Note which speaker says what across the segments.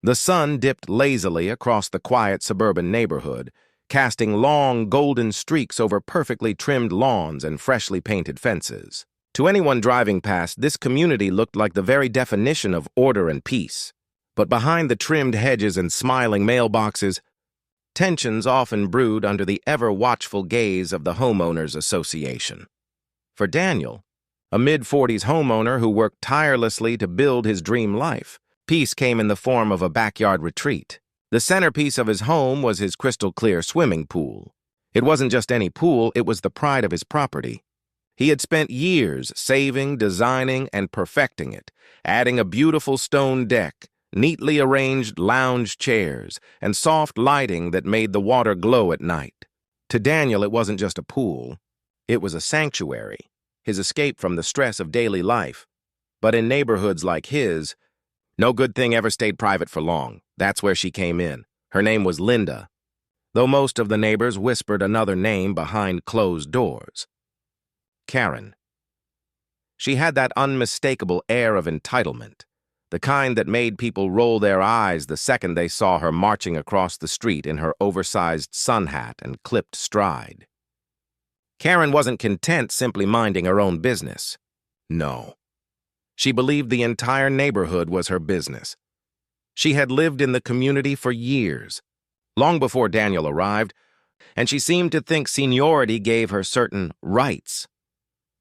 Speaker 1: The sun dipped lazily across the quiet suburban neighborhood, casting long golden streaks over perfectly trimmed lawns and freshly painted fences. To anyone driving past, this community looked like the very definition of order and peace. But behind the trimmed hedges and smiling mailboxes, tensions often brewed under the ever-watchful gaze of the Homeowners Association. For Daniel, a mid-40s homeowner who worked tirelessly to build his dream life, peace came in the form of a backyard retreat. The centerpiece of his home was his crystal-clear swimming pool. It wasn't just any pool, it was the pride of his property. He had spent years saving, designing, and perfecting it, adding a beautiful stone deck, neatly arranged lounge chairs, and soft lighting that made the water glow at night. To Daniel, it wasn't just a pool. It was a sanctuary, his escape from the stress of daily life. But in neighborhoods like his, no good thing ever stayed private for long. That's where she came in. Her name was Linda, though most of the neighbors whispered another name behind closed doors. Karen. She had that unmistakable air of entitlement, the kind that made people roll their eyes the second they saw her marching across the street in her oversized sun hat and clipped stride. Karen wasn't content simply minding her own business. No. She believed the entire neighborhood was her business. She had lived in the community for years, long before Daniel arrived, and she seemed to think seniority gave her certain rights.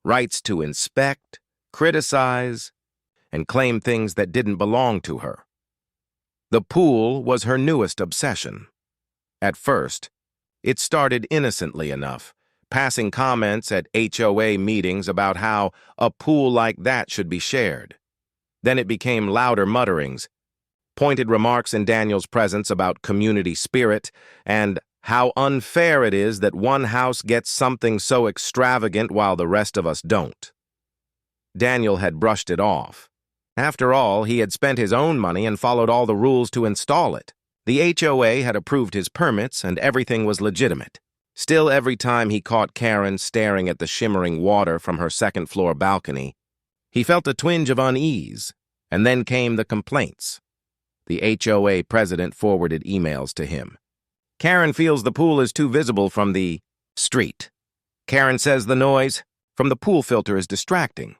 Speaker 1: Rights to inspect, criticize, and claim things that didn't belong to her. The pool was her newest obsession. At first, it started innocently enough, passing comments at HOA meetings about how a pool like that should be shared. Then it became louder mutterings, pointed remarks in Daniel's presence about community spirit, and how unfair it is that one house gets something so extravagant while the rest of us don't. Daniel had brushed it off. After all, he had spent his own money and followed all the rules to install it. The HOA had approved his permits, and everything was legitimate. Still, every time he caught Karen staring at the shimmering water from her second-floor balcony, he felt a twinge of unease, and then came the complaints. The HOA president forwarded emails to him. Karen feels the pool is too visible from the street. Karen says the noise from the pool filter is distracting.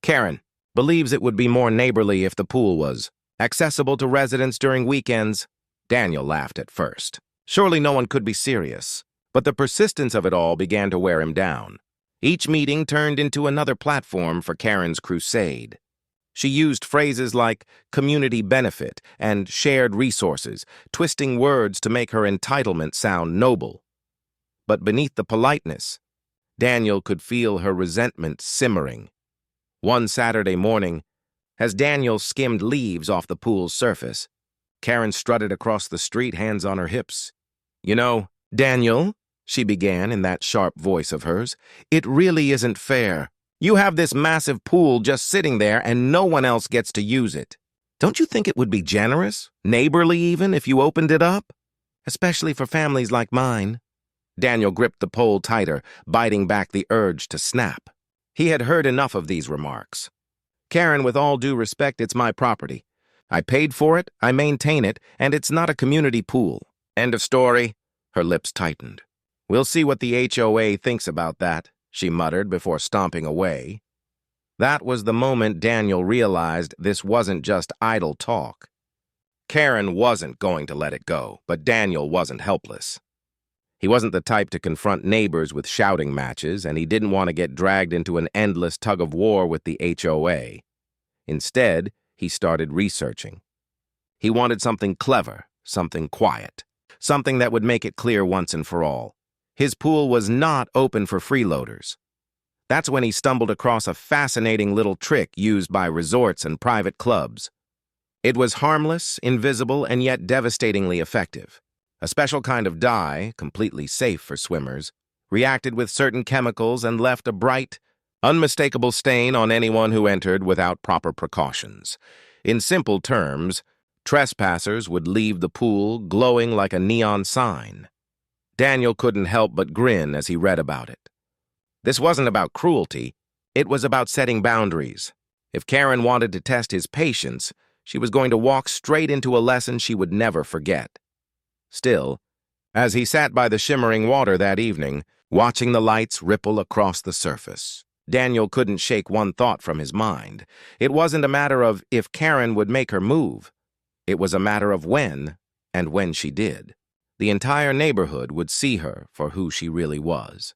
Speaker 1: Karen believes it would be more neighborly if the pool was accessible to residents during weekends. Daniel laughed at first. Surely no one could be serious. But the persistence of it all began to wear him down. Each meeting turned into another platform for Karen's crusade. She used phrases like community benefit and shared resources, twisting words to make her entitlement sound noble. But beneath the politeness, Daniel could feel her resentment simmering. One Saturday morning, as Daniel skimmed leaves off the pool's surface, Karen strutted across the street, hands on her hips. "You know, Daniel," she began in that sharp voice of hers, "it really isn't fair. You have this massive pool just sitting there and no one else gets to use it. Don't you think it would be generous, neighborly even, if you opened it up? Especially for families like mine." Daniel gripped the pole tighter, biting back the urge to snap. He had heard enough of these remarks. "Karen, with all due respect, it's my property. I paid for it, I maintain it, and it's not a community pool. End of story." Her lips tightened. "We'll see what the HOA thinks about that," she muttered before stomping away. That was the moment Daniel realized this wasn't just idle talk. Karen wasn't going to let it go, but Daniel wasn't helpless. He wasn't the type to confront neighbors with shouting matches, and he didn't want to get dragged into an endless tug-of-war with the HOA. Instead, he started researching. He wanted something clever, something quiet, something that would make it clear once and for all. His pool was not open for freeloaders. That's when he stumbled across a fascinating little trick used by resorts and private clubs. It was harmless, invisible, and yet devastatingly effective. A special kind of dye, completely safe for swimmers, reacted with certain chemicals and left a bright, unmistakable stain on anyone who entered without proper precautions. In simple terms, trespassers would leave the pool glowing like a neon sign. Daniel couldn't help but grin as he read about it. This wasn't about cruelty, it was about setting boundaries. If Karen wanted to test his patience, She was going to walk straight into a lesson she would never forget. Still, as he sat by the shimmering water that evening, watching the lights ripple across the surface, Daniel couldn't shake one thought from his mind. It wasn't a matter of if Karen would make her move. It was a matter of when, and when she did. The entire neighborhood would see her for who she really was.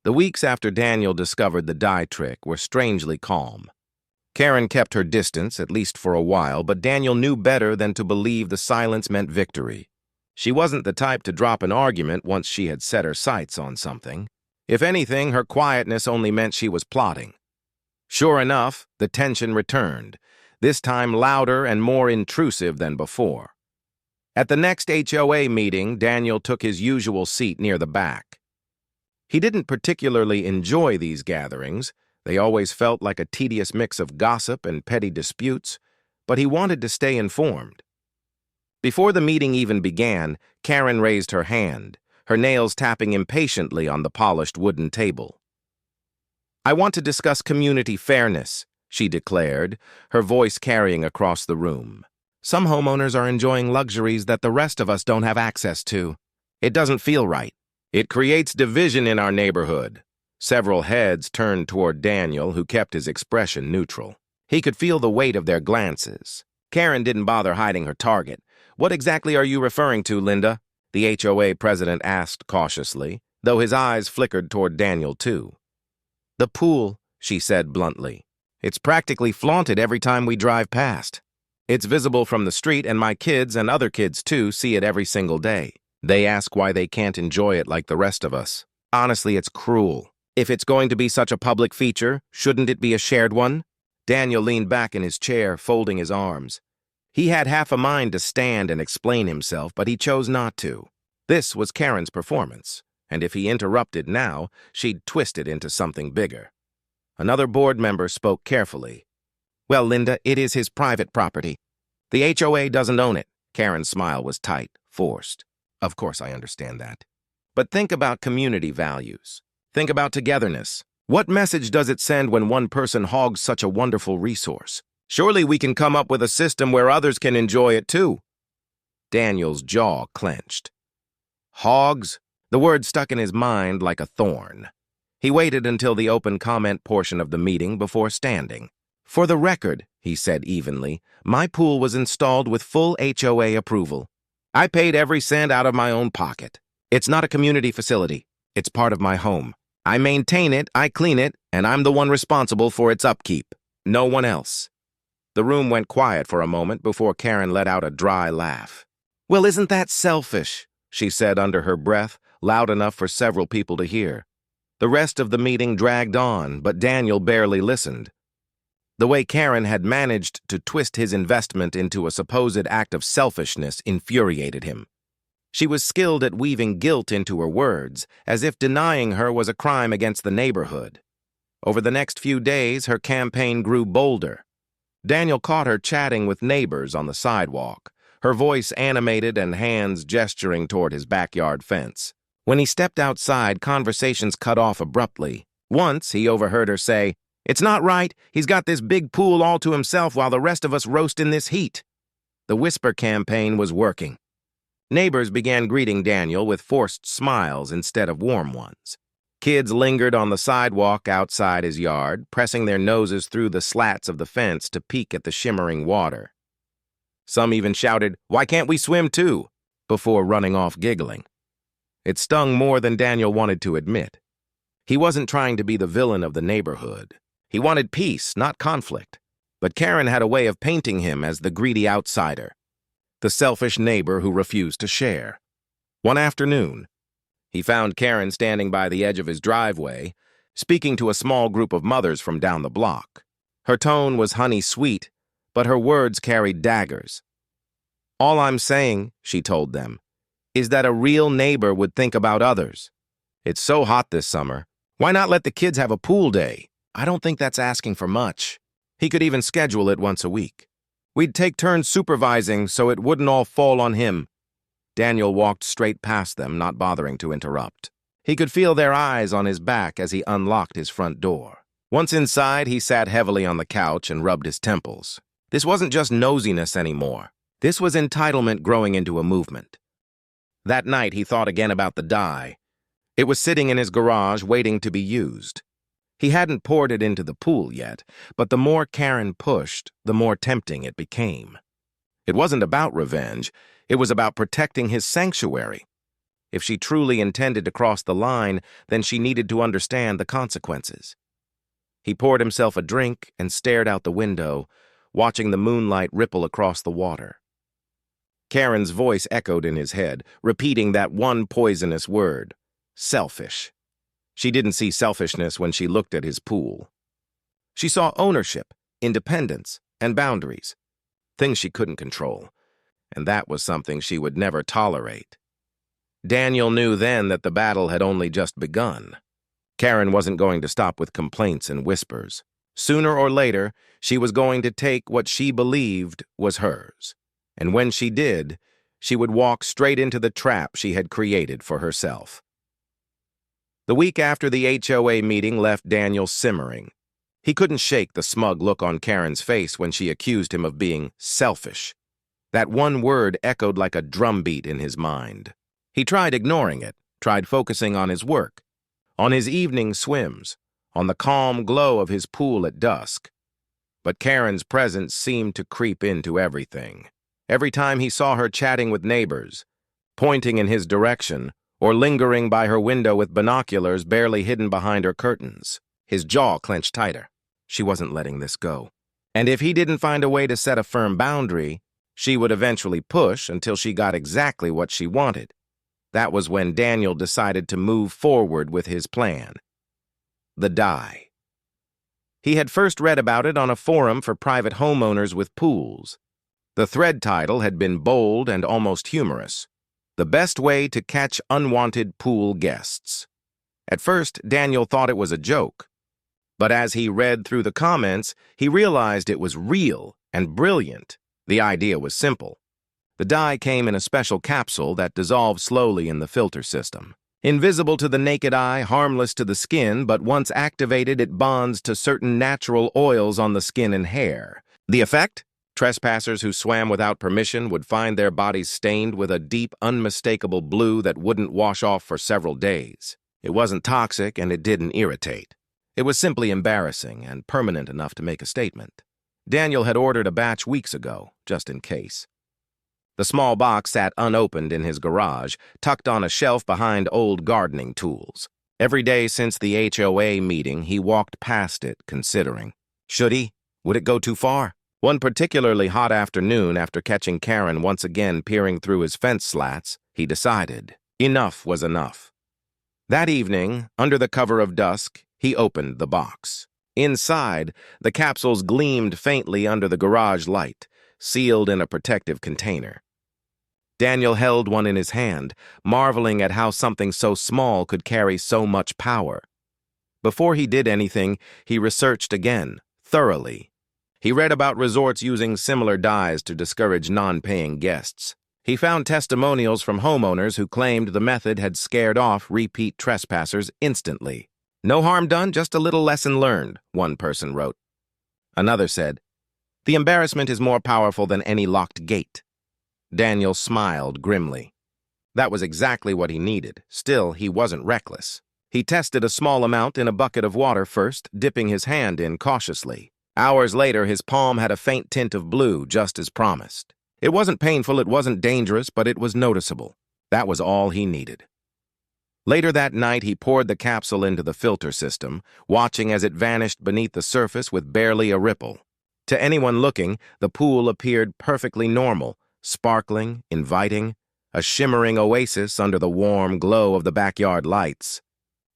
Speaker 1: The weeks after Daniel discovered the dye trick were strangely calm. Karen kept her distance, at least for a while, but Daniel knew better than to believe the silence meant victory. She wasn't the type to drop an argument once she had set her sights on something. If anything, her quietness only meant she was plotting. Sure enough, the tension returned, this time louder and more intrusive than before. At the next HOA meeting, Daniel took his usual seat near the back. He didn't particularly enjoy these gatherings. They always felt like a tedious mix of gossip and petty disputes, but he wanted to stay informed. Before the meeting even began, Karen raised her hand, her nails tapping impatiently on the polished wooden table. "I want to discuss community fairness," she declared, her voice carrying across the room. "Some homeowners are enjoying luxuries that the rest of us don't have access to. It doesn't feel right. It creates division in our neighborhood." Several heads turned toward Daniel, who kept his expression neutral. He could feel the weight of their glances. Karen didn't bother hiding her target. "What exactly are you referring to, Linda?" the HOA president asked cautiously, though his eyes flickered toward Daniel too. "The pool," she said bluntly. "It's practically flaunted every time we drive past. It's visible from the street, and my kids and other kids too see it every single day. They ask why they can't enjoy it like the rest of us. Honestly, it's cruel. If it's going to be such a public feature, shouldn't it be a shared one?" Daniel leaned back in his chair, folding his arms. He had half a mind to stand and explain himself, but he chose not to. This was Karen's performance, and if he interrupted now, she'd twist it into something bigger. Another board member spoke carefully. "Well, Linda, it is his private property. The HOA doesn't own it." Karen's smile was tight, forced. "Of course I understand that. But think about community values. Think about togetherness. What message does it send when one person hogs such a wonderful resource? Surely we can come up with a system where others can enjoy it too." Daniel's jaw clenched. Hogs? The word stuck in his mind like a thorn. He waited until the open comment portion of the meeting before standing. "For the record," he said evenly, "my pool was installed with full HOA approval. I paid every cent out of my own pocket. It's not a community facility. It's part of my home. I maintain it, I clean it, and I'm the one responsible for its upkeep. No one else." The room went quiet for a moment before Karen let out a dry laugh. "Well, isn't that selfish?" she said under her breath, loud enough for several people to hear. The rest of the meeting dragged on, but Daniel barely listened. The way Karen had managed to twist his investment into a supposed act of selfishness infuriated him. She was skilled at weaving guilt into her words, as if denying her was a crime against the neighborhood. Over the next few days, her campaign grew bolder. Daniel caught her chatting with neighbors on the sidewalk, her voice animated and hands gesturing toward his backyard fence. When he stepped outside, conversations cut off abruptly. Once, he overheard her say, "It's not right. He's got this big pool all to himself while the rest of us roast in this heat." The whisper campaign was working. Neighbors began greeting Daniel with forced smiles instead of warm ones. Kids lingered on the sidewalk outside his yard, pressing their noses through the slats of the fence to peek at the shimmering water. Some even shouted, "Why can't we swim too?" before running off giggling. It stung more than Daniel wanted to admit. He wasn't trying to be the villain of the neighborhood. He wanted peace, not conflict. But Karen had a way of painting him as the greedy outsider, the selfish neighbor who refused to share. One afternoon, he found Karen standing by the edge of his driveway, speaking to a small group of mothers from down the block. Her tone was honey-sweet, but her words carried daggers. "All I'm saying," she told them, "is that a real neighbor would think about others. It's so hot this summer. Why not let the kids have a pool day? I don't think that's asking for much. He could even schedule it once a week. We'd take turns supervising so it wouldn't all fall on him." Daniel walked straight past them, not bothering to interrupt. He could feel their eyes on his back as he unlocked his front door. Once inside, he sat heavily on the couch and rubbed his temples. This wasn't just nosiness anymore. This was entitlement growing into a movement. That night, he thought again about the dye. It was sitting in his garage waiting to be used. He hadn't poured it into the pool yet, but the more Karen pushed, the more tempting it became. It wasn't about revenge. It was about protecting his sanctuary. If she truly intended to cross the line, then she needed to understand the consequences. He poured himself a drink and stared out the window, watching the moonlight ripple across the water. Karen's voice echoed in his head, repeating that one poisonous word, selfish. She didn't see selfishness when she looked at his pool. She saw ownership, independence, and boundaries, things she couldn't control, and that was something she would never tolerate. Daniel knew then that the battle had only just begun. Karen wasn't going to stop with complaints and whispers. Sooner or later, she was going to take what she believed was hers. And when she did, she would walk straight into the trap she had created for herself. The week after the HOA meeting left Daniel simmering. He couldn't shake the smug look on Karen's face when she accused him of being selfish. That one word echoed like a drumbeat in his mind. He tried ignoring it, tried focusing on his work, on his evening swims, on the calm glow of his pool at dusk. But Karen's presence seemed to creep into everything. Every time he saw her chatting with neighbors, pointing in his direction, or lingering by her window with binoculars barely hidden behind her curtains, his jaw clenched tighter. She wasn't letting this go. And if he didn't find a way to set a firm boundary, she would eventually push until she got exactly what she wanted. That was when Daniel decided to move forward with his plan. The dye. He had first read about it on a forum for private homeowners with pools. The thread title had been bold and almost humorous. The best way to catch unwanted pool guests. At first, Daniel thought it was a joke. But as he read through the comments, he realized it was real and brilliant. The idea was simple. The dye came in a special capsule that dissolved slowly in the filter system. Invisible to the naked eye, harmless to the skin, but once activated, it bonds to certain natural oils on the skin and hair. The effect? Trespassers who swam without permission would find their bodies stained with a deep, unmistakable blue that wouldn't wash off for several days. It wasn't toxic and it didn't irritate. It was simply embarrassing and permanent enough to make a statement. Daniel had ordered a batch weeks ago, just in case. The small box sat unopened in his garage, tucked on a shelf behind old gardening tools. Every day since the HOA meeting, he walked past it, considering. Should he? Would it go too far? One particularly hot afternoon, after catching Karen once again peering through his fence slats, he decided enough was enough. That evening, under the cover of dusk, he opened the box. Inside, the capsules gleamed faintly under the garage light, sealed in a protective container. Daniel held one in his hand, marveling at how something so small could carry so much power. Before he did anything, he researched again, thoroughly. He read about resorts using similar dyes to discourage non-paying guests. He found testimonials from homeowners who claimed the method had scared off repeat trespassers instantly. No harm done, just a little lesson learned, one person wrote. Another said, the embarrassment is more powerful than any locked gate. Daniel smiled grimly. That was exactly what he needed. Still, he wasn't reckless. He tested a small amount in a bucket of water first, dipping his hand in cautiously. Hours later, his palm had a faint tint of blue, just as promised. It wasn't painful, it wasn't dangerous, but it was noticeable. That was all he needed. Later that night, he poured the capsule into the filter system, watching as it vanished beneath the surface with barely a ripple. To anyone looking, the pool appeared perfectly normal, sparkling, inviting, a shimmering oasis under the warm glow of the backyard lights.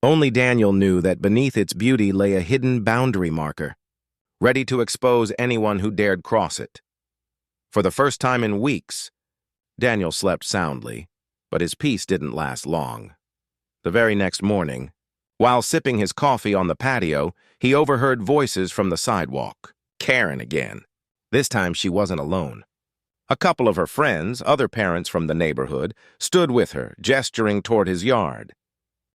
Speaker 1: Only Daniel knew that beneath its beauty lay a hidden boundary marker, ready to expose anyone who dared cross it. For the first time in weeks, Daniel slept soundly, but his peace didn't last long. The very next morning, while sipping his coffee on the patio, he overheard voices from the sidewalk. Karen again. This time she wasn't alone. A couple of her friends, other parents from the neighborhood, stood with her, gesturing toward his yard.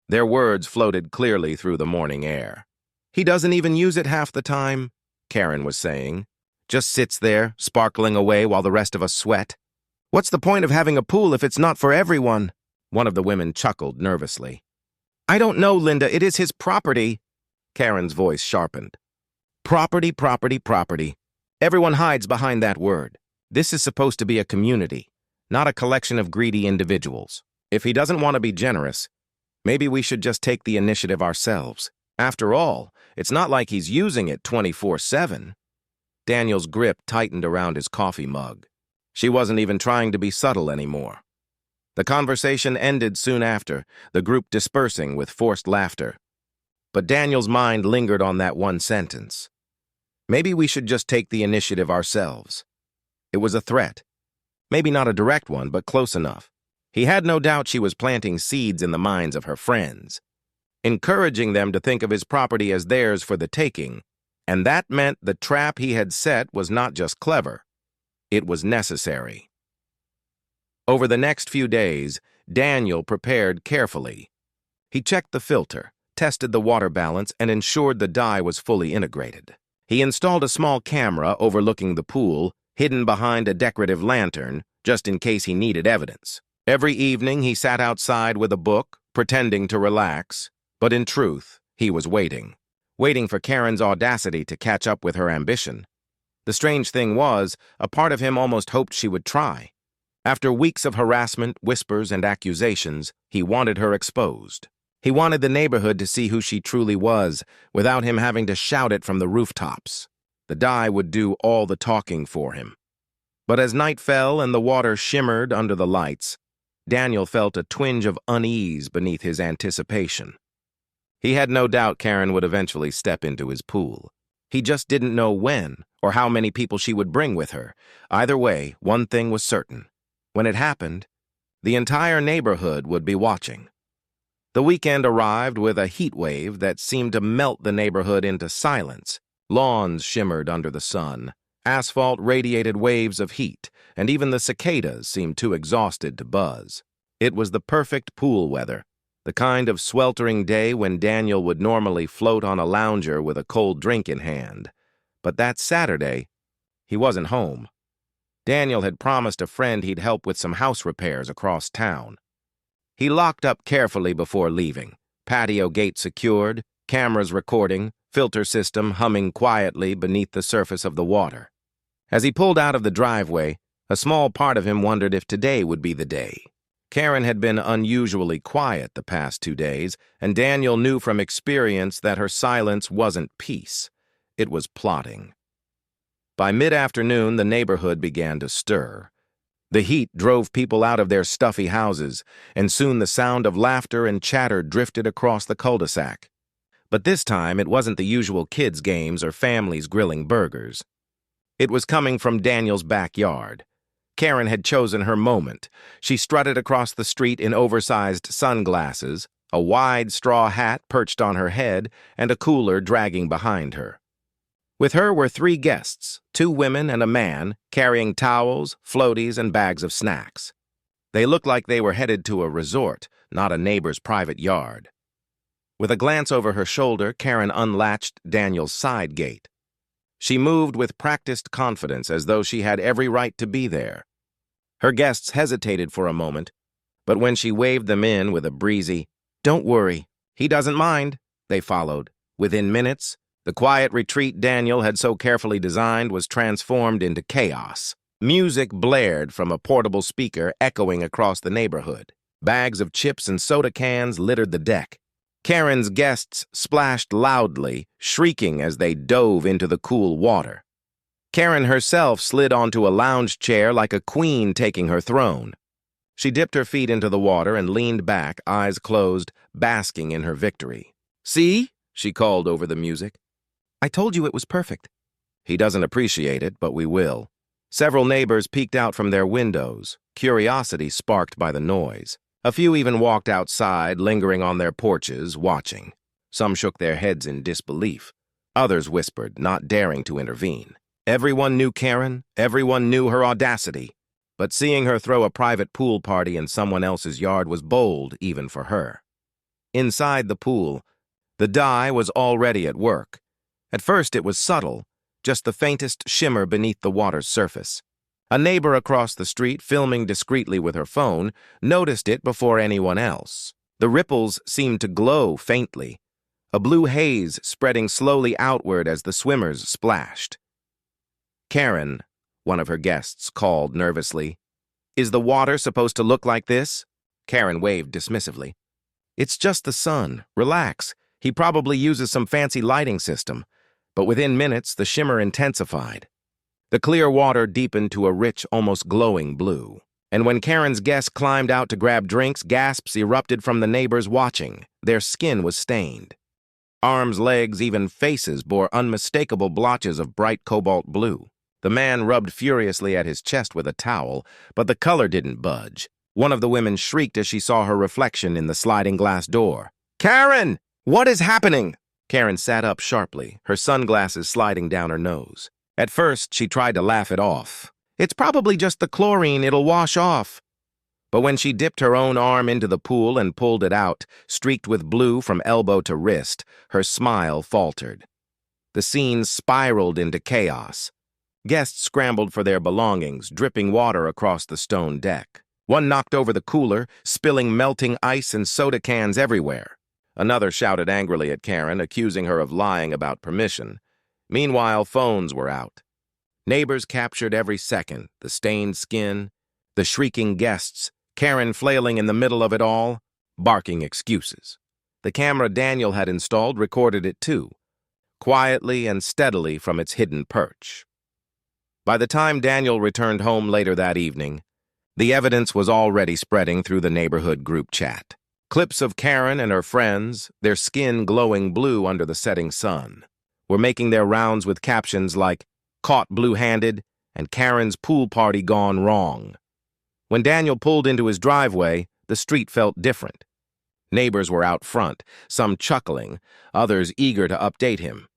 Speaker 1: Their words floated clearly through the morning air. He doesn't even use it half the time, Karen was saying. Just sits there, sparkling away while the rest of us sweat. What's the point of having a pool if it's not for everyone? One of the women chuckled nervously. I don't know, Linda. It is his property. Karen's voice sharpened. Property, property, property. Everyone hides behind that word. This is supposed to be a community, not a collection of greedy individuals. If he doesn't want to be generous, maybe we should just take the initiative ourselves. After all, it's not like he's using it 24/7. Daniel's grip tightened around his coffee mug. She wasn't even trying to be subtle anymore. The conversation ended soon after, the group dispersing with forced laughter. But Daniel's mind lingered on that one sentence. Maybe we should just take the initiative ourselves. It was a threat. Maybe not a direct one, but close enough. He had no doubt she was planting seeds in the minds of her friends, encouraging them to think of his property as theirs for the taking, and that meant the trap he had set was not just clever, it was necessary. Over the next few days, Daniel prepared carefully. He checked the filter, tested the water balance, and ensured the dye was fully integrated. He installed a small camera overlooking the pool, hidden behind a decorative lantern, just in case he needed evidence. Every evening he sat outside with a book, pretending to relax, but in truth, he was waiting for Karen's audacity to catch up with her ambition. The strange thing was, a part of him almost hoped she would try. After weeks of harassment, whispers, and accusations, he wanted her exposed. He wanted the neighborhood to see who she truly was, without him having to shout it from the rooftops. The dye would do all the talking for him. But as night fell and the water shimmered under the lights, Daniel felt a twinge of unease beneath his anticipation. He had no doubt Karen would eventually step into his pool. He just didn't know when or how many people she would bring with her. Either way, one thing was certain. When it happened, the entire neighborhood would be watching. The weekend arrived with a heat wave that seemed to melt the neighborhood into silence. Lawns shimmered under the sun. Asphalt radiated waves of heat, and even the cicadas seemed too exhausted to buzz. It was the perfect pool weather, the kind of sweltering day when Daniel would normally float on a lounger with a cold drink in hand. But that Saturday, he wasn't home. Daniel had promised a friend he'd help with some house repairs across town. He locked up carefully before leaving, patio gate secured, cameras recording, filter system humming quietly beneath the surface of the water. As he pulled out of the driveway, a small part of him wondered if today would be the day. Karen had been unusually quiet the past 2 days, and Daniel knew from experience that her silence wasn't peace. It was plotting. By mid-afternoon, the neighborhood began to stir. The heat drove people out of their stuffy houses, and soon the sound of laughter and chatter drifted across the cul-de-sac. But this time, it wasn't the usual kids' games or families grilling burgers. It was coming from Daniel's backyard. Karen had chosen her moment. She strutted across the street in oversized sunglasses, a wide straw hat perched on her head, and a cooler dragging behind her. With her were 3 guests, 2 women and a man, carrying towels, floaties, and bags of snacks. They looked like they were headed to a resort, not a neighbor's private yard. With a glance over her shoulder, Karen unlatched Daniel's side gate. She moved with practiced confidence as though she had every right to be there. Her guests hesitated for a moment, but when she waved them in with a breezy, "Don't worry, he doesn't mind," they followed. Within minutes, the quiet retreat Daniel had so carefully designed was transformed into chaos. Music blared from a portable speaker echoing across the neighborhood. Bags of chips and soda cans littered the deck. Karen's guests splashed loudly, shrieking as they dove into the cool water. Karen herself slid onto a lounge chair like a queen taking her throne. She dipped her feet into the water and leaned back, eyes closed, basking in her victory. "See?" she called over the music. "I told you it was perfect." He doesn't appreciate it, but we will. Several neighbors peeked out from their windows, curiosity sparked by the noise. A few even walked outside, lingering on their porches, watching. Some shook their heads in disbelief. Others whispered, not daring to intervene. Everyone knew Karen, everyone knew her audacity. But seeing her throw a private pool party in someone else's yard was bold, even for her. Inside the pool, the dye was already at work. At first it was subtle, just the faintest shimmer beneath the water's surface. A neighbor across the street, filming discreetly with her phone, noticed it before anyone else. The ripples seemed to glow faintly, a blue haze spreading slowly outward as the swimmers splashed. Karen, one of her guests, called nervously. "Is the water supposed to look like this?" Karen waved dismissively. "It's just the sun. Relax. He probably uses some fancy lighting system." But within minutes, the shimmer intensified. The clear water deepened to a rich, almost glowing blue. And when Karen's guests climbed out to grab drinks, gasps erupted from the neighbors watching. Their skin was stained. Arms, legs, even faces bore unmistakable blotches of bright cobalt blue. The man rubbed furiously at his chest with a towel, but the color didn't budge. One of the women shrieked as she saw her reflection in the sliding glass door. "Karen! What is happening?" Karen sat up sharply, her sunglasses sliding down her nose. At first, she tried to laugh it off. "It's probably just the chlorine, it'll wash off." But when she dipped her own arm into the pool and pulled it out, streaked with blue from elbow to wrist, her smile faltered. The scene spiraled into chaos. Guests scrambled for their belongings, dripping water across the stone deck. One knocked over the cooler, spilling melting ice and soda cans everywhere. Another shouted angrily at Karen, accusing her of lying about permission. Meanwhile, phones were out. Neighbors captured every second, the stained skin, the shrieking guests, Karen flailing in the middle of it all, barking excuses. The camera Daniel had installed recorded it too, quietly and steadily from its hidden perch. By the time Daniel returned home later that evening, the evidence was already spreading through the neighborhood group chat. Clips of Karen and her friends, their skin glowing blue under the setting sun, were making their rounds with captions like, "Caught blue-handed," and "Karen's pool party gone wrong." When Daniel pulled into his driveway, the street felt different. Neighbors were out front, some chuckling, others eager to update him.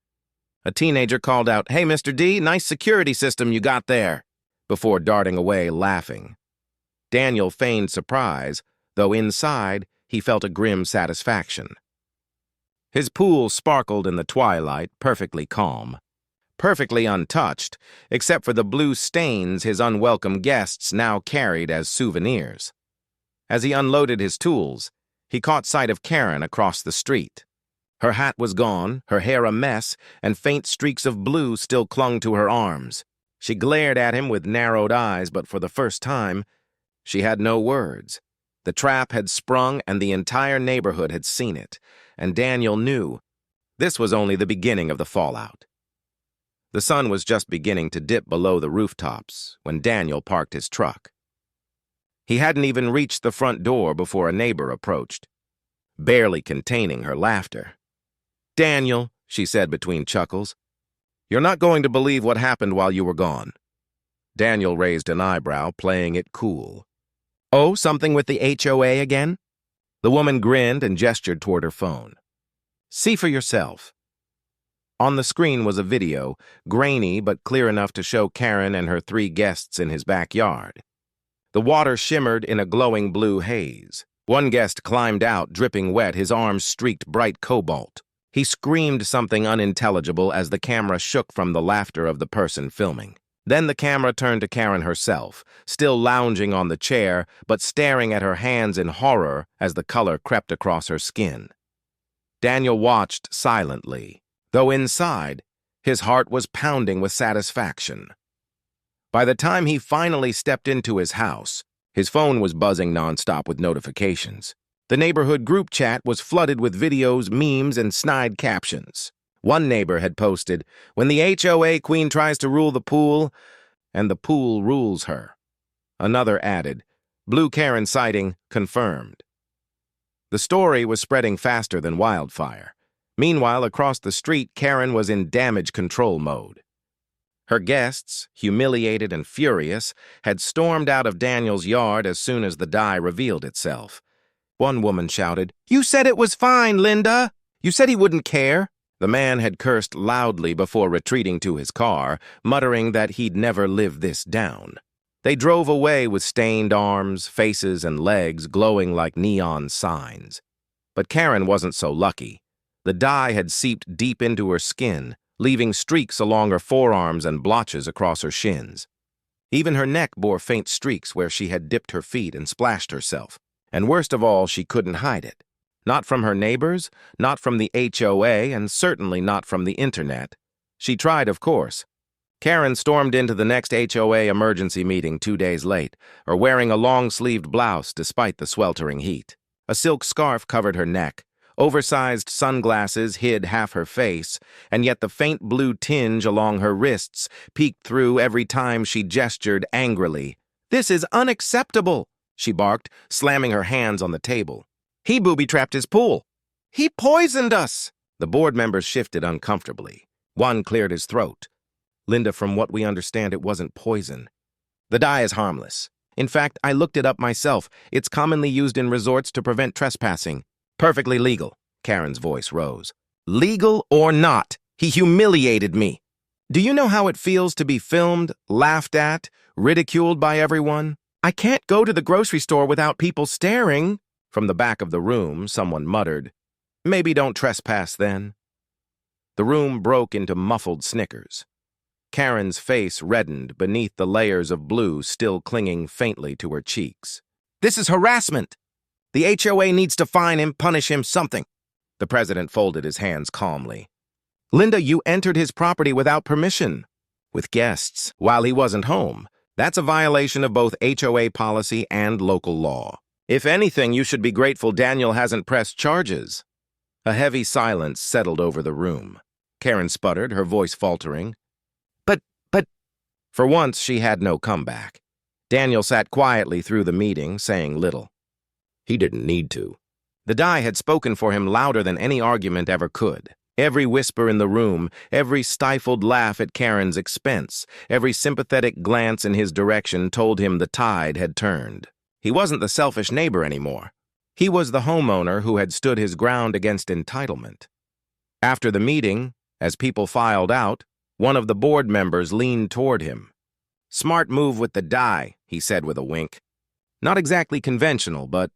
Speaker 1: A teenager called out, "Hey, Mr. D, nice security system you got there," before darting away laughing. Daniel feigned surprise, though inside he felt a grim satisfaction. His pool sparkled in the twilight, perfectly calm. Perfectly untouched, except for the blue stains his unwelcome guests now carried as souvenirs. As he unloaded his tools, he caught sight of Karen across the street. Her hat was gone, her hair a mess, and faint streaks of blue still clung to her arms. She glared at him with narrowed eyes, but for the first time, she had no words. The trap had sprung, and the entire neighborhood had seen it, and Daniel knew this was only the beginning of the fallout. The sun was just beginning to dip below the rooftops when Daniel parked his truck. He hadn't even reached the front door before a neighbor approached, barely containing her laughter. "Daniel," she said between chuckles, "you're not going to believe what happened while you were gone." Daniel raised an eyebrow, playing it cool. "Oh, something with the HOA again?" The woman grinned and gestured toward her phone. "See for yourself." On the screen was a video, grainy but clear enough to show Karen and her 3 guests in his backyard. The water shimmered in a glowing blue haze. One guest climbed out, dripping wet, his arms streaked bright cobalt. He screamed something unintelligible as the camera shook from the laughter of the person filming. Then the camera turned to Karen herself, still lounging on the chair, but staring at her hands in horror as the color crept across her skin. Daniel watched silently, though inside, his heart was pounding with satisfaction. By the time he finally stepped into his house, his phone was buzzing nonstop with notifications. The neighborhood group chat was flooded with videos, memes, and snide captions. One neighbor had posted, "When the HOA queen tries to rule the pool, and the pool rules her." Another added, "Blue Karen sighting confirmed." The story was spreading faster than wildfire. Meanwhile, across the street, Karen was in damage control mode. Her guests, humiliated and furious, had stormed out of Daniel's yard as soon as the dye revealed itself. One woman shouted, "You said it was fine, Linda! You said he wouldn't care!" The man had cursed loudly before retreating to his car, muttering that he'd never live this down. They drove away with stained arms, faces, and legs glowing like neon signs. But Karen wasn't so lucky. The dye had seeped deep into her skin, leaving streaks along her forearms and blotches across her shins. Even her neck bore faint streaks where she had dipped her feet and splashed herself. And worst of all, she couldn't hide it. Not from her neighbors, not from the HOA, and certainly not from the internet. She tried, of course. Karen stormed into the next HOA emergency meeting 2 days late, wearing a long-sleeved blouse despite the sweltering heat. A silk scarf covered her neck. Oversized sunglasses hid half her face, and yet the faint blue tinge along her wrists peeked through every time she gestured angrily. "This is unacceptable," she barked, slamming her hands on the table. "He booby-trapped his pool. He poisoned us." The board members shifted uncomfortably. One cleared his throat. "Linda, from what we understand, it wasn't poison. The dye is harmless. In fact, I looked it up myself. It's commonly used in resorts to prevent trespassing. Perfectly legal." Karen's voice rose. "Legal or not, he humiliated me. Do you know how it feels to be filmed, laughed at, ridiculed by everyone? I can't go to the grocery store without people staring." From the back of the room, someone muttered, "Maybe don't trespass then." The room broke into muffled snickers. Karen's face reddened beneath the layers of blue still clinging faintly to her cheeks. "This is harassment. The HOA needs to fine him, punish him, something." The president folded his hands calmly. "Linda, you entered his property without permission, with guests, while he wasn't home. That's a violation of both HOA policy and local law. If anything, you should be grateful Daniel hasn't pressed charges." A heavy silence settled over the room. Karen sputtered, her voice faltering. But... For once, she had no comeback. Daniel sat quietly through the meeting, saying little. He didn't need to. The dye had spoken for him louder than any argument ever could. Every whisper in the room, every stifled laugh at Karen's expense, every sympathetic glance in his direction told him the tide had turned. He wasn't the selfish neighbor anymore. He was the homeowner who had stood his ground against entitlement. After the meeting, as people filed out, one of the board members leaned toward him. "Smart move with the dye," he said with a wink. "Not exactly conventional, but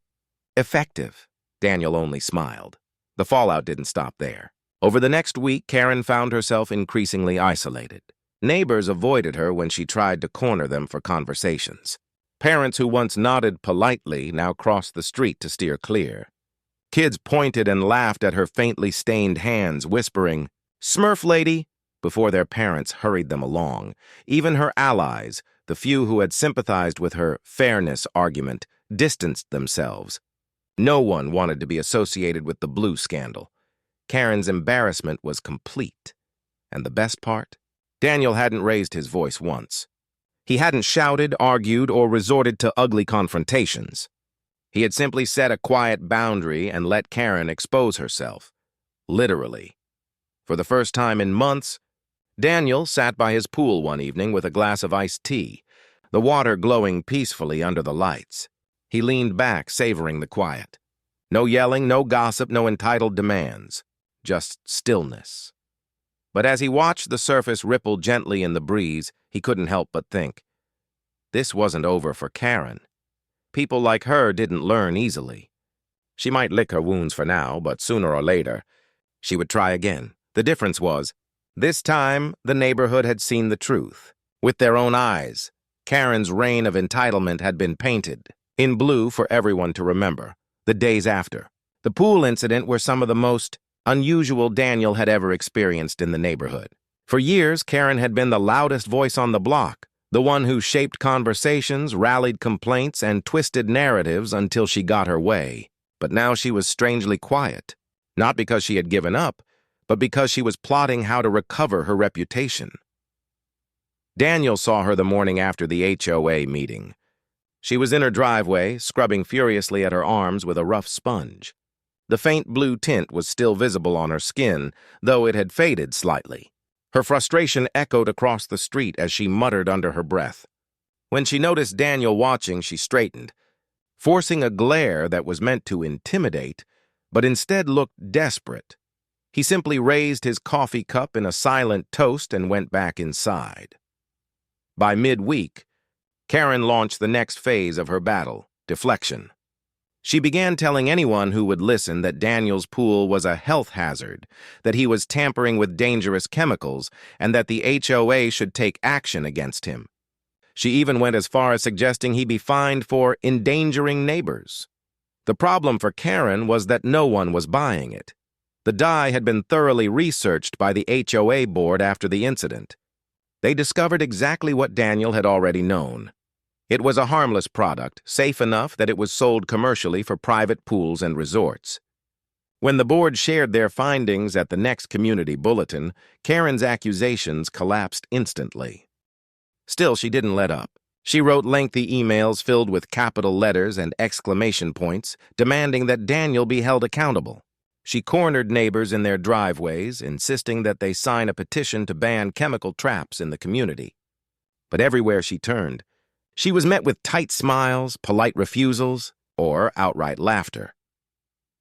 Speaker 1: effective." Daniel only smiled. The fallout didn't stop there. Over the next week, Karen found herself increasingly isolated. Neighbors avoided her when she tried to corner them for conversations. Parents who once nodded politely now crossed the street to steer clear. Kids pointed and laughed at her faintly stained hands, whispering, "Smurf lady," before their parents hurried them along. Even her allies, the few who had sympathized with her fairness argument, distanced themselves. No one wanted to be associated with the blue scandal. Karen's embarrassment was complete. And the best part? Daniel hadn't raised his voice once. He hadn't shouted, argued, or resorted to ugly confrontations. He had simply set a quiet boundary and let Karen expose herself. Literally. For the first time in months, Daniel sat by his pool one evening with a glass of iced tea, the water glowing peacefully under the lights. He leaned back, savoring the quiet. No yelling, no gossip, no entitled demands. Just stillness. But as he watched the surface ripple gently in the breeze, he couldn't help but think, this wasn't over for Karen. People like her didn't learn easily. She might lick her wounds for now, but sooner or later, she would try again. The difference was, this time, the neighborhood had seen the truth. With their own eyes, Karen's reign of entitlement had been painted, in blue for everyone to remember, the days after. The pool incident were some of the most unusual Daniel had ever experienced in the neighborhood. For years, Karen had been the loudest voice on the block, the one who shaped conversations, rallied complaints, and twisted narratives until she got her way. But now she was strangely quiet, not because she had given up, but because she was plotting how to recover her reputation. Daniel saw her the morning after the HOA meeting. She was in her driveway, scrubbing furiously at her arms with a rough sponge. The faint blue tint was still visible on her skin, though it had faded slightly. Her frustration echoed across the street as she muttered under her breath. When she noticed Daniel watching, she straightened, forcing a glare that was meant to intimidate, but instead looked desperate. He simply raised his coffee cup in a silent toast and went back inside. By midweek, Karen launched the next phase of her battle, deflection. She began telling anyone who would listen that Daniel's pool was a health hazard, that he was tampering with dangerous chemicals, and that the HOA should take action against him. She even went as far as suggesting he be fined for endangering neighbors. The problem for Karen was that no one was buying it. The dye had been thoroughly researched by the HOA board after the incident. They discovered exactly what Daniel had already known. It was a harmless product, safe enough that it was sold commercially for private pools and resorts. When the board shared their findings at the next community bulletin, Karen's accusations collapsed instantly. Still, she didn't let up. She wrote lengthy emails filled with capital letters and exclamation points, demanding that Daniel be held accountable. She cornered neighbors in their driveways, insisting that they sign a petition to ban chemical traps in the community. But everywhere she turned, she was met with tight smiles, polite refusals, or outright laughter.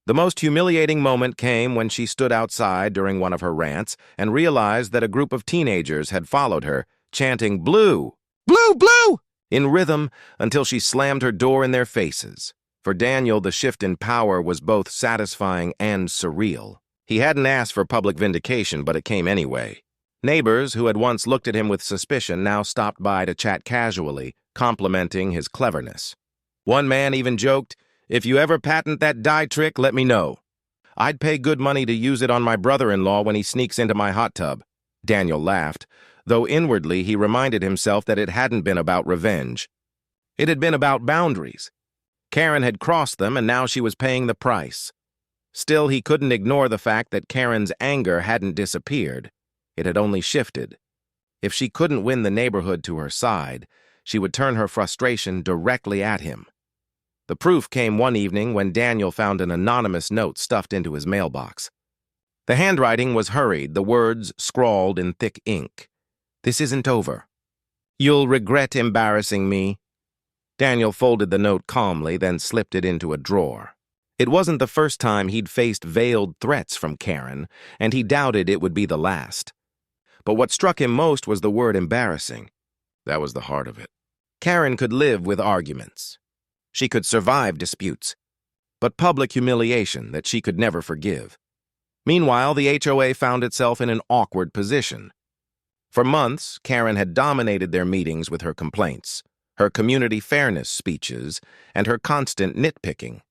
Speaker 1: The most humiliating moment came when she stood outside during one of her rants and realized that a group of teenagers had followed her, chanting "Blue! Blue! Blue!" in rhythm until she slammed her door in their faces. For Daniel, the shift in power was both satisfying and surreal. He hadn't asked for public vindication, but it came anyway. Neighbors who had once looked at him with suspicion now stopped by to chat casually, complimenting his cleverness. One man even joked, "If you ever patent that dye trick, let me know. I'd pay good money to use it on my brother-in-law when he sneaks into my hot tub." Daniel laughed, though inwardly he reminded himself that it hadn't been about revenge. It had been about boundaries. Karen had crossed them, and now she was paying the price. Still, he couldn't ignore the fact that Karen's anger hadn't disappeared. It had only shifted. If she couldn't win the neighborhood to her side, she would turn her frustration directly at him. The proof came one evening when Daniel found an anonymous note stuffed into his mailbox. The handwriting was hurried, the words scrawled in thick ink. "This isn't over. You'll regret embarrassing me." Daniel folded the note calmly, then slipped it into a drawer. It wasn't the first time he'd faced veiled threats from Karen, and he doubted it would be the last. But what struck him most was the word embarrassing. That was the heart of it. Karen could live with arguments. She could survive disputes, but public humiliation that she could never forgive. Meanwhile, the HOA found itself in an awkward position. For months, Karen had dominated their meetings with her complaints, her community fairness speeches, and her constant nitpicking.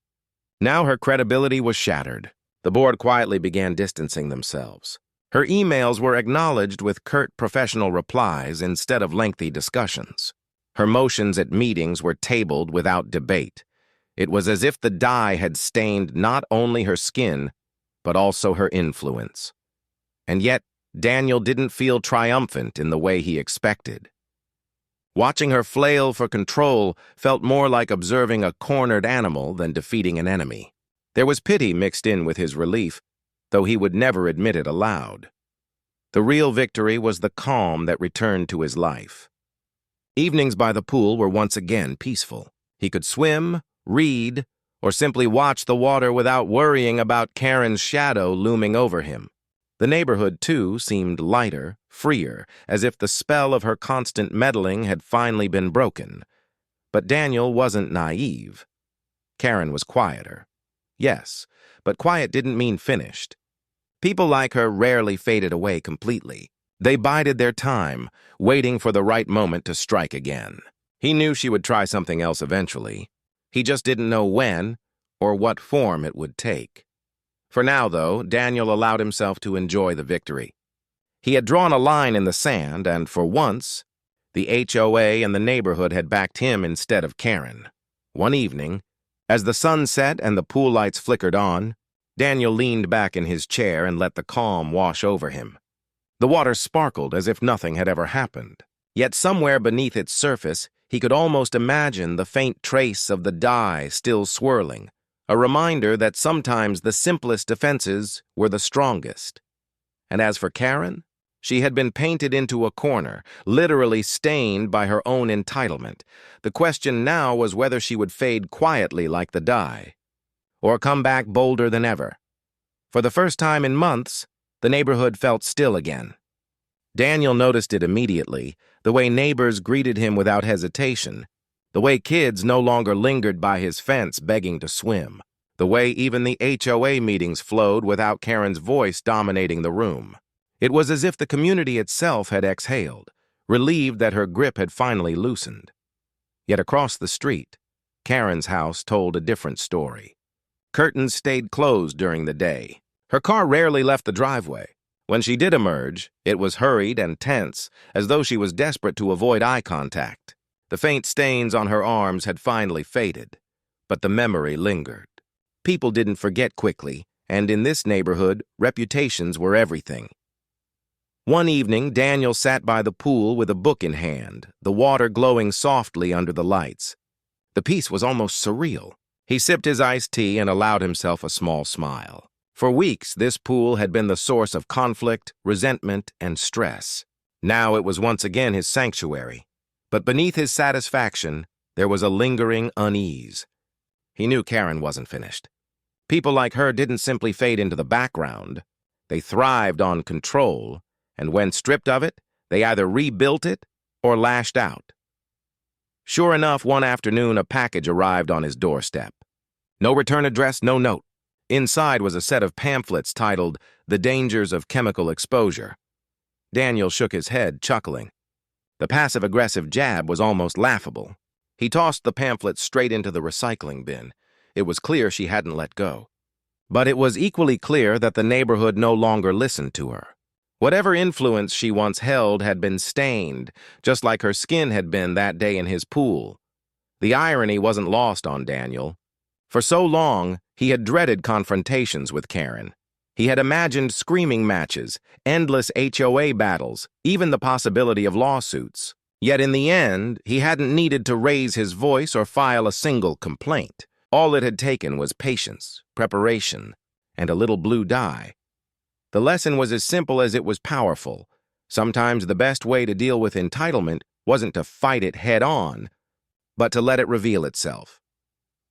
Speaker 1: Now her credibility was shattered. The board quietly began distancing themselves. Her emails were acknowledged with curt professional replies instead of lengthy discussions. Her motions at meetings were tabled without debate. It was as if the dye had stained not only her skin, but also her influence. And yet, Daniel didn't feel triumphant in the way he expected. Watching her flail for control felt more like observing a cornered animal than defeating an enemy. There was pity mixed in with his relief, though he would never admit it aloud. The real victory was the calm that returned to his life. Evenings by the pool were once again peaceful. He could swim, read, or simply watch the water without worrying about Karen's shadow looming over him. The neighborhood, too, seemed lighter, freer, as if the spell of her constant meddling had finally been broken. But Daniel wasn't naive. Karen was quieter. Yes, but quiet didn't mean finished. People like her rarely faded away completely. They bided their time, waiting for the right moment to strike again. He knew she would try something else eventually. He just didn't know when or what form it would take. For now, though, Daniel allowed himself to enjoy the victory. He had drawn a line in the sand, and for once, the HOA and the neighborhood had backed him instead of Karen. One evening, as the sun set and the pool lights flickered on, Daniel leaned back in his chair and let the calm wash over him. The water sparkled as if nothing had ever happened. Yet somewhere beneath its surface, he could almost imagine the faint trace of the dye still swirling, a reminder that sometimes the simplest defenses were the strongest. And as for Karen, she had been painted into a corner, literally stained by her own entitlement. The question now was whether she would fade quietly like the dye, or come back bolder than ever. For the first time in months, the neighborhood felt still again. Daniel noticed it immediately, the way neighbors greeted him without hesitation, The way kids no longer lingered by his fence begging to swim. The way even the HOA meetings flowed without Karen's voice dominating the room. It was as if the community itself had exhaled, relieved that her grip had finally loosened. Yet across the street, Karen's house told a different story. Curtains stayed closed during the day. Her car rarely left the driveway. When she did emerge, it was hurried and tense, as though she was desperate to avoid eye contact. The faint stains on her arms had finally faded, but the memory lingered. People didn't forget quickly, and in this neighborhood, reputations were everything. One evening, Daniel sat by the pool with a book in hand, the water glowing softly under the lights. The peace was almost surreal. He sipped his iced tea and allowed himself a small smile. For weeks, this pool had been the source of conflict, resentment, and stress. Now it was once again his sanctuary. But beneath his satisfaction, there was a lingering unease. He knew Karen wasn't finished. People like her didn't simply fade into the background. They thrived on control, and when stripped of it, they either rebuilt it or lashed out. Sure enough, one afternoon a package arrived on his doorstep. No return address, no note. Inside was a set of pamphlets titled "The Dangers of Chemical Exposure." Daniel shook his head, chuckling. The passive-aggressive jab was almost laughable. He tossed the pamphlet straight into the recycling bin. It was clear she hadn't let go. But it was equally clear that the neighborhood no longer listened to her. Whatever influence she once held had been stained, just like her skin had been that day in his pool. The irony wasn't lost on Daniel. For so long, he had dreaded confrontations with Karen. He had imagined screaming matches, endless HOA battles, even the possibility of lawsuits. Yet in the end, he hadn't needed to raise his voice or file a single complaint. All it had taken was patience, preparation, and a little blue dye. The lesson was as simple as it was powerful. Sometimes the best way to deal with entitlement wasn't to fight it head-on, but to let it reveal itself.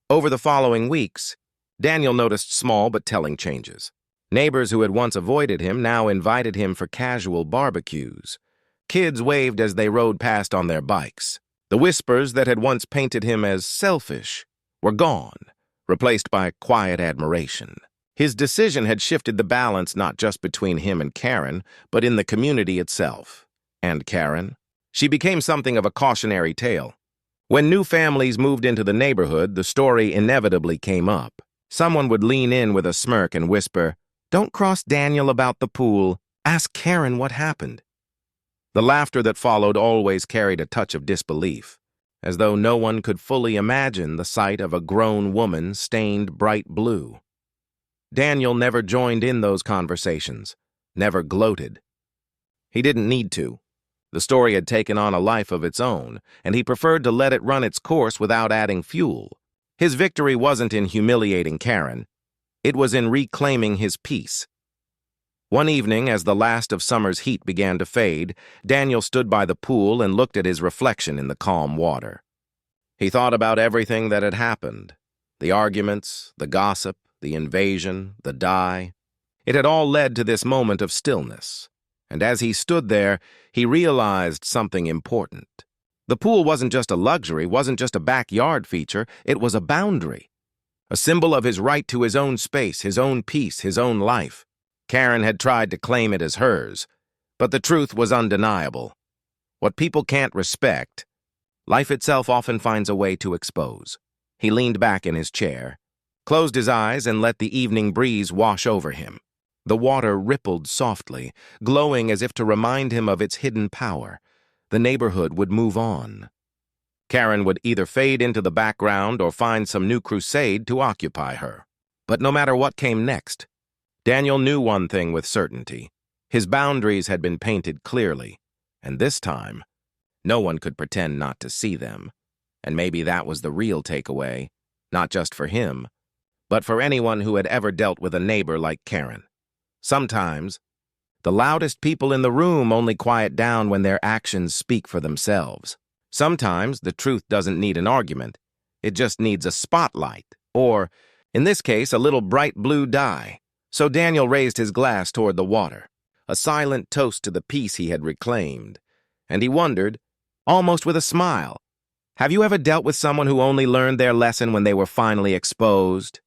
Speaker 1: Over the following weeks, Daniel noticed small but telling changes. Neighbors who had once avoided him now invited him for casual barbecues. Kids waved as they rode past on their bikes. The whispers that had once painted him as selfish were gone, replaced by quiet admiration. His decision had shifted the balance not just between him and Karen, but in the community itself. And Karen? She became something of a cautionary tale. When new families moved into the neighborhood, the story inevitably came up. Someone would lean in with a smirk and whisper, "Don't cross Daniel about the pool. Ask Karen what happened." The laughter that followed always carried a touch of disbelief, as though no one could fully imagine the sight of a grown woman stained bright blue. Daniel never joined in those conversations, never gloated. He didn't need to. The story had taken on a life of its own, and he preferred to let it run its course without adding fuel. His victory wasn't in humiliating Karen. It was in reclaiming his peace. One evening, as the last of summer's heat began to fade, Daniel stood by the pool and looked at his reflection in the calm water. He thought about everything that had happened. The arguments, the gossip, the invasion, the dye. It had all led to this moment of stillness. And as he stood there, he realized something important. The pool wasn't just a luxury, wasn't just a backyard feature, it was a boundary. A symbol of his right to his own space, his own peace, his own life. Karen had tried to claim it as hers, but the truth was undeniable. What people can't respect, life itself often finds a way to expose. He leaned back in his chair, closed his eyes, and let the evening breeze wash over him. The water rippled softly, glowing as if to remind him of its hidden power. The neighborhood would move on. Karen would either fade into the background or find some new crusade to occupy her. But no matter what came next, Daniel knew one thing with certainty. His boundaries had been painted clearly, and this time, no one could pretend not to see them. And maybe that was the real takeaway, not just for him, but for anyone who had ever dealt with a neighbor like Karen. Sometimes, the loudest people in the room only quiet down when their actions speak for themselves. Sometimes the truth doesn't need an argument. It just needs a spotlight, or, in this case, a little bright blue dye. So Daniel raised his glass toward the water, a silent toast to the peace he had reclaimed. And he wondered, almost with a smile, Have you ever dealt with someone who only learned their lesson when they were finally exposed?